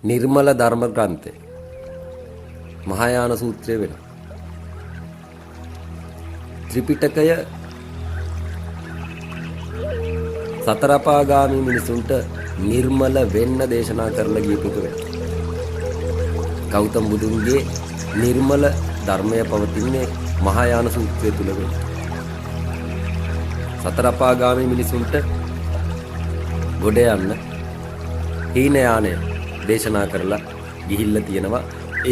නිර්මල ධර්ම ග්‍රන්ථය මහායාන සූත්‍රය වෙනවා. ත්‍රිපිටකය සතරපාගාමී මිනිසුන්ට නිර්මල වෙන්න දේශනා කරලා ගියපු එක වෙනවා. ගෞතම බුදුන්ගේ නිර්මල ධර්මය පවතින්නේ මහායාන සූත්‍රය තුල වෙනවා. සතරපාගාමී මිනිසුන්ට ගොඩ යන්න හීන යානය දේශනා කරලා ගිහිල්ලා තියෙනවා.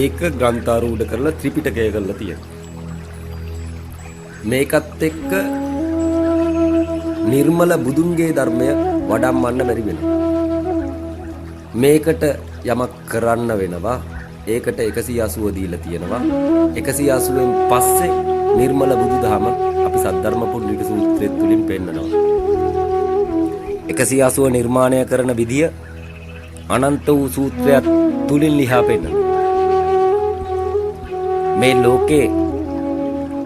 ඒක ග්‍රන්ථාරූඪ කරලා ත්‍රිපිටකය කරලා තියෙනවා. මේකත් එක්ක නිර්මල බුදුන්ගේ ධර්මය වඩම්මන්න බැරි වෙනවා. මේකට යමක් කරන්න වෙනවා. ඒකට 180 දීලා තියෙනවා. 180න් පස්සේ නිර්මල බුදුදහම අපි සද්ධර්ම පුණ්ඩික සූත්‍රය තුලින් පෙන්නනවා. 180 නිර්මාණය කරන විදිය අනන්ත වූ සූත්‍රයක් තුලින් ලියා පෙන්නනවා. මේ ලෝකේ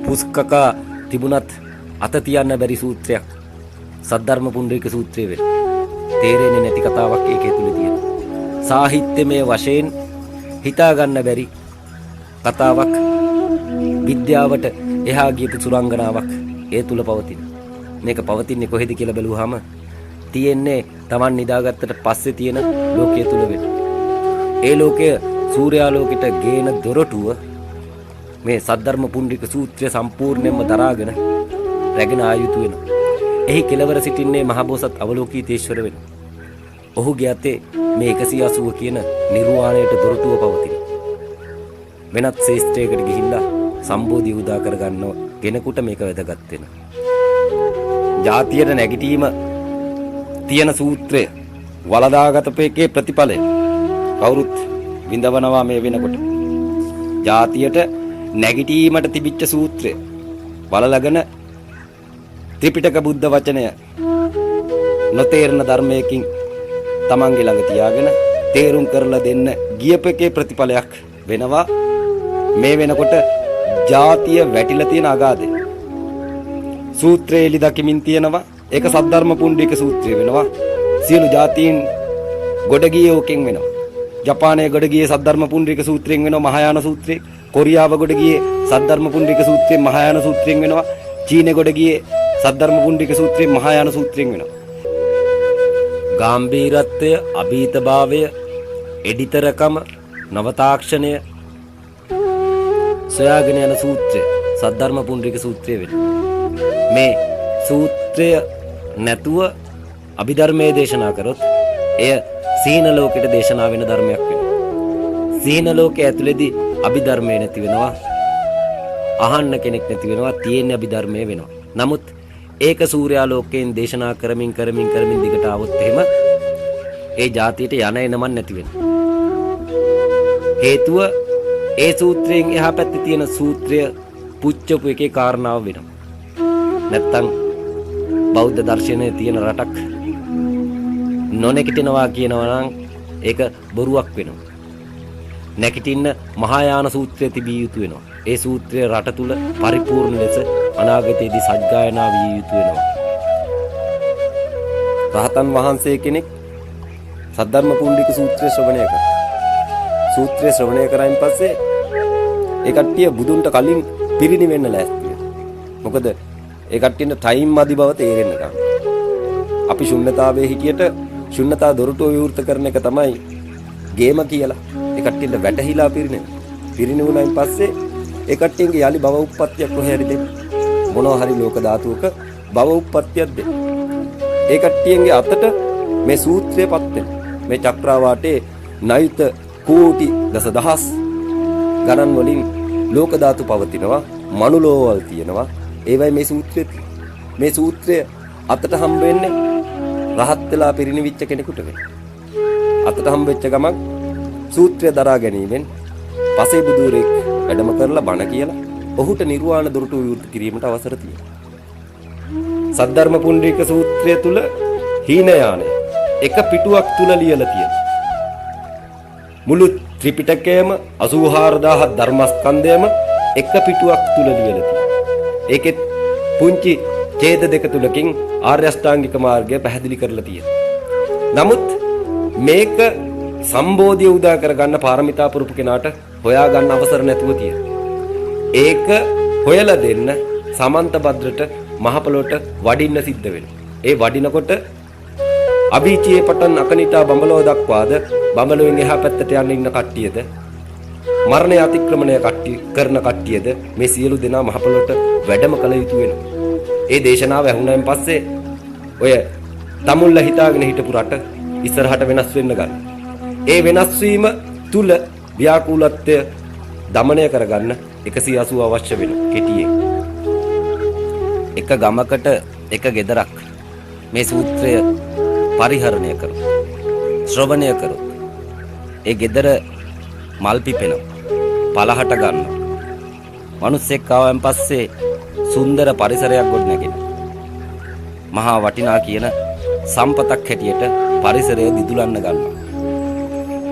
පුස්කකා තිබුණත් අත තියන්න බැරි සූත්‍රයක් සද්ධර්ම පුණ්ඩික සූත්‍රය වෙන. තේරෙන්නේ නැති කතාවක් ඒකේ තුල තියෙනවා. සාහිත්‍යමය වශයෙන් හිතා ගන්න බැරි කතාවක්, විද්‍යාවට එහා ගියපු සුරංගනාවක් ඒ තුල පවතින. මේක පවතින්නේ කොහෙද කියලා බැලුවාම තියෙන්නේ Taman නිදාගත්තට පස්සේ තියෙන ලෝකයේ තුල වෙන. ඒ ලෝකය සූර්යාලෝකයට ගේන දොරටුව මේ සද්ධර්ම පුණ්ඩික සූත්‍රය සම්පූර්ණයෙන්ම දරාගෙන රැගෙන ආයුතු වෙනවා. එහි කෙලවර සිටින්නේ මහබෝසත් අවලෝකීතේශ්වර වෙනවා. ඔහුගේ අතේ මේ 180 කියන නිර්වාණයට දොරටුව පවතින. වෙනත් ශ්‍රේෂ්ඨයකට ගිහිල්ලා සම්බෝධි උදා කරගන්නව කෙනෙකුට මේක වැදගත් වෙනවා. ජාතියට නැගිටීම තියෙන සූත්‍රය වලදාගතපේකේ ප්‍රතිඵලය කවුරුත් විඳවනවා මේ වෙනකොට. ජාතියට නැගිටීමට තිබිච්ච සූත්‍රය බලලගෙන ත්‍රිපිටක බුද්ධ වචනය නොතේරෙන ධර්මයකින් තමන්ගේ ළඟ තියාගෙන තේරුම් කරලා දෙන්න ගියපෙකේ ප්‍රතිඵලයක් වෙනවා. මේ වෙනකොට ජාතිය වැටිලා තියෙන අගාධය සූත්‍රයේ එලි දකිමින් තියෙනවා. ඒක සද්ධර්ම පුණ්ඩික සූත්‍රය වෙනවා. සියලු ජාතීන් ගොඩ ගියේ ඕකෙන් වෙනවා. ජපානයේ ගොඩ ගියේ සද්ධර්ම පුණ්ඩික සූත්‍රයෙන් වෙනවා මහායාන සූත්‍රය. කොරියාව ගොඩ ගියේ සද්ධර්ම පුණ්ඩික සූත්‍රයෙන් මහායාන සූත්‍රයෙන් වෙනවා. චීනෙ ගොඩ ගියේ සද්ධර්ම පුණ්ඩික සූත්‍රයෙන් මහායාන සූත්‍රයෙන් වෙනවා. ගාම්භීරත්වය, අභීතභාවය, එඩිතරකම, නවතාක්ෂණය සොයාගෙන යන සූත්‍රය සද්ධර්ම පුණ්ඩික සූත්‍රය වෙනවා. මේ සූත්‍රය නැතුව අභිධර්මයේ දේශනා කරොත් එය සීන ලෝකෙට දේශනා වෙන ධර්මයක් වෙනවා. සීන ලෝකයේ ඇතුළේදී අභිධර්මයේ නැති වෙනවා. අහන්න කෙනෙක් නැති වෙනවා. තියෙන අභිධර්මයේ වෙනවා. නමුත් ඒක සූර්යාලෝකයෙන් දේශනා කරමින් දිගට આવොත් එහෙම ඒ જાතියට යන එනමන් නැති වෙනවා. හේතුව ඒ සූත්‍රයෙන් එහා පැත්තේ තියෙන සූත්‍රය පුච්චපු එකේ කාරණාව වෙනවා. නැත්තම් බෞද්ධ දර්ශනයේ තියෙන රටක් නොනැගිටිනවා කියනවා නම් ඒක බොරුවක් වෙනවා. නැගිටින්න මහායාන සූත්‍රය තිබිය යුතු වෙනවා. ඒ සූත්‍රය රට තුල පරිපූර්ණ ලෙස අනාගතයේදී සජ්ජායනා විය යුතු වෙනවා. රහතන් වහන්සේ කෙනෙක් සද්ධර්ම පුණ්ඩික සූත්‍රය ශ්‍රවණය කරා. සූත්‍රය ශ්‍රවණය කරායින් පස්සේ ඒ කට්ටිය බුදුන්ට කලින් පිරිනිවෙන්න ලෑස්ති වෙනවා. මොකද ඒ කට්ටියන්ට ටයිම් මදි බව තේරෙන්න ගන්නවා. අපි ශුන්්‍යතාවයේ හිටියට ශුන්්‍යතා දොරටුව විවෘත කරන එක තමයි ගේම කියලා. ඒ කට්ටියන්ට වැටහිලා පිරිනිවුණයින් පස්සේ ඒ කට්ටියන්ගේ යලි භව උප්පත්තියක් කොහේ හරි දෙන්න. මොනවා හරි ලෝක ධාතුවක භව උප්පත්තියක් දෙන්න. ඒ කට්ටියන්ගේ අතට මේ සූත්‍රයපත් වෙන. මේ චක්‍රාවාටේ නයිත කෝටි දසදහස් ගණන් වලින් ලෝක ධාතු පවතිනවා. මනුලෝවල් තියෙනවා. ඒවයි මේ සූත්‍රය. මේ සූත්‍රය අතට හම්බ වෙන්නේ රහත් වෙලා පිරිනිවිච්ච කෙනෙකුට වෙන. අතට හම්බ වෙච්ච ගමන් සූත්‍රය දරා ගැනීමෙන් පසේ බුදුරෙක් වැඩම කරලා බණ කියලා ඔහුට නිර්වාණ දොරටුව විවෘත කිරීමට අවසර තියෙනවා. සද්ධර්ම පුණ්ඩික සූත්‍රය තුල හීන යානය එක පිටුවක් තුල ලියලා තියෙනවා. මුළු ත්‍රිපිටකයම 84000 ධර්මස්කන්ධයම එක පිටුවක් තුල ලියලා තියෙනවා. ඒකෙත් පුංචි ඡේද දෙක තුලකින් ආර්ය අෂ්ටාංගික මාර්ගය පැහැදිලි කරලා තියෙනවා. නමුත් මේක සම්බෝධිය උදා කරගන්න පාරමිතා පුරුපු කෙනාට හොයා ගන්න අවසර නැතුව තියෙන. ඒක හොයලා දෙන්න සමන්ත භද්‍රට මහ පොළොවට වඩින්න සිද්ධ වෙනවා. ඒ වඩිනකොට අභිචියේ පටන් අකනිටා බඹලව දක්වාද බඹලුවෙන් එහා පැත්තට යන්න ඉන්න කට්ටියද මරණය අතික්‍රමණය කරන කට්ටියද මේ සියලු දෙනා මහ පොළොවට වැඩම කළ යුතු වෙනවා. ඒ දේශනාව ඇහුණාන් පස්සේ ඔය තමුල්ලා හිතාගෙන හිටපු රට ඉස්සරහට වෙනස් වෙන්න ගන්න. ඒ වෙනස් වීම තුල ව්‍යාකූලත්වය দমনය කරගන්න 180 අවශ්‍ය වෙනවා කෙටියෙන්. එක ගමකට එක ගෙදරක් මේ සූත්‍රය පරිහරණය කරොත් ශ්‍රවණය කරොත් ඒ ගෙදර මල් පිපෙනවා පලහට ගන්නවා. මිනිස්සෙක් ආවන් පස්සේ සුන්දර පරිසරයක් ගොඩනැගෙනවා. මහා වටිනා කියන සම්පතක් හැටියට පරිසරය දිදුලන්න ගන්නවා.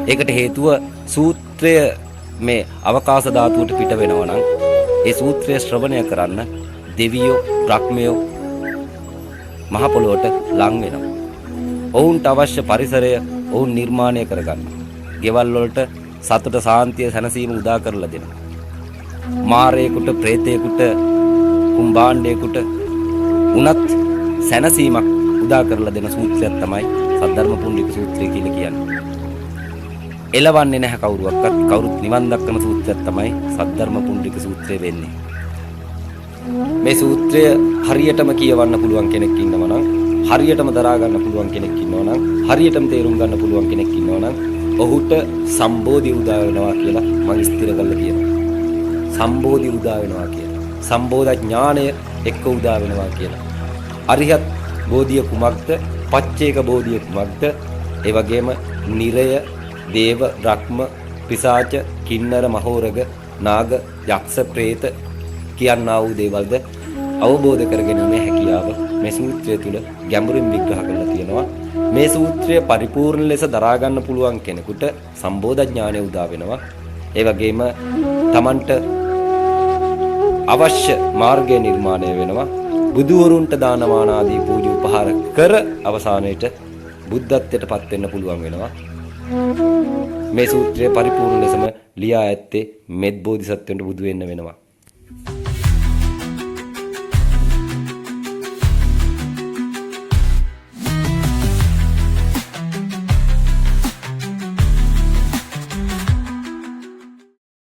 ඒකට හේතුව සූත්‍රය මේ අවකාශ ධාතුවට පිට වෙනවා නම් ඒ සූත්‍රය ශ්‍රවණය කරන්න දෙවියෝ බ්‍රහ්මයෝ මහ පොළොවට ලං වෙනවා. ඔවුන්ට අවශ්‍ය පරිසරය ඔවුන් නිර්මාණය කරගන්නවා. ගෙවල් වලට සතුට සාන්තිය සැනසීම උදා කරලා දෙනවා. මාරේකට ප්‍රේතේකට කුම්භාණ්ඩේකට උනත් සැනසීමක් උදා කරලා දෙන සූත්‍රයක් තමයි සද්ධර්ම පුණ්ඩික සූත්‍රය කියලා කියන්නේ. එලවන්නේ නැහැ කවුරුවක්වත් කවුරුත් නිවන් දක්වන සූත්‍රයක් තමයි සද්ධර්ම පුණ්ඩික සූත්‍රය වෙන්නේ. මේ සූත්‍රය හරියටම කියවන්න පුළුවන් කෙනෙක් ඉන්නවා නම් හරියටම දරා ගන්න පුළුවන් කෙනෙක් ඉන්නවා නම් හරියටම තේරුම් ගන්න පුළුවන් කෙනෙක් ඉන්නවා නම් ඔහුට සම්බෝධි උදා වෙනවා කියලා මම ස්ථිර කරලා කියනවා. සම්බෝධි උදා වෙනවා කියලා. සම්බෝධ ඥාණය එක්ක උදා වෙනවා කියලා. අරිහත් බෝධිය කුමක්ද? පච්චේක බෝධිය කුමක්ද? ඒ වගේම නිරය, දේව, බ්‍රහ්ම, පිසාච, කින්නර, මහෝරග, නාග, යක්ෂ, ප්‍රේත කියනා වූ දේවල්ද අවබෝධ කරගැනීමේ හැකියාව මේ සූත්‍රය තුල ගැඹුරින් විග්‍රහ කරලා තියෙනවා. මේ සූත්‍රය පරිපූර්ණ ලෙස දරා ගන්න පුළුවන් කෙනෙකුට සම්බෝධ ඥානය උදා වෙනවා. ඒ වගේම Tamanට අවශ්‍ය මාර්ගය නිර්මාණය වෙනවා. බුදුවරුන්ට දානමාන ආදී පූජා උපහාර කර අවසානයේට බුද්ධත්වයට පත් වෙන්න පුළුවන් වෙනවා. මේ සූත්‍රය පරිපූර්ණ ලෙසම ලියා ඇත්තේ මෙත් බෝධිසත්වයන්ට බුදු වෙන්න වෙනවා.